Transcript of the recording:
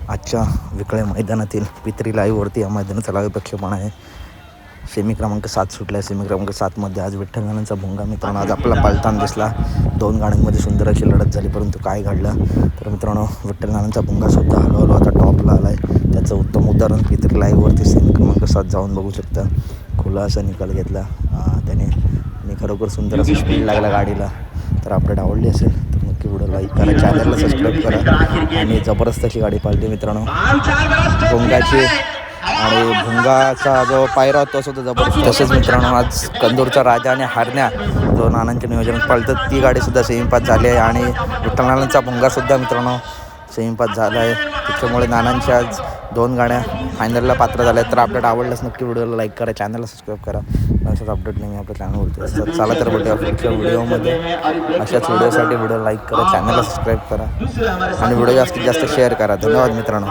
आजच्या विकळे मैदानातील पित्री लाईव्हवरती या मैदानाचा लाईव्ह प्रक्षेपण आहे. सेमी क्रमांक 7 सुटला. सेमी क्रमांक 7मध्ये आज विठ्ठल नानांचा भुंगा मित्रांनो आज आपल्याला पाळताना दिसला. 2 गाड्यांमध्ये सुंदर अशी लढत झाली, परंतु काय घडलं तर मित्रांनो विठ्ठल नानांचा भुंगासुद्धा हळूहळू आता टॉपला आला आहे. त्याचं उत्तम उदाहरण पित्री लाईव्हवरती सेमी क्रमांक 7 जाऊन बघू शकता. खुला असा निकाल घेतला त्याने आणि खरोखर सुंदर असं स्पीड लागला गाडीला. तर अपडेट आवडली असेल तर नक्की व्हिडिओ लाईक करा, चॅनलला सबस्क्राईब करा. आणि जबरदस्त अशी गाडी पाळली मित्रांनो भुंगाची. आणि भुंगाचा जो पायरा होता तो सुद्धा जबरदस्त. तसेच मित्रांनो आज कंदूरचा राजा आणि हारण्या जो नानांच्या नियोजनात पाळतात ती गाडीसुद्धा सेमीपास झाली आहे. आणि विठ्ठल नानांचा भुंगासुद्धा मित्रांनो सेमीपास झाला आहे. त्याच्यामुळे नानांच्या आज 2 गाड्या फायनलला पात्र झाल्या आहेत. तर अपडेट आवडल्यास नक्की व्हिडिओला लाईक करा, चॅनलला सबस्क्राईब करा. अशाच अपडेट नाही आपल्या चॅनलवरती असतात. चला तर भेटूया पुढच्या व्हिडिओमध्ये. अशाच व्हिडिओसाठी व्हिडिओ लाईक करा, चॅनलला सबस्क्राईब करा आणि व्हिडिओ जास्तीत जास्त शेअर करा. धन्यवाद मित्रांनो.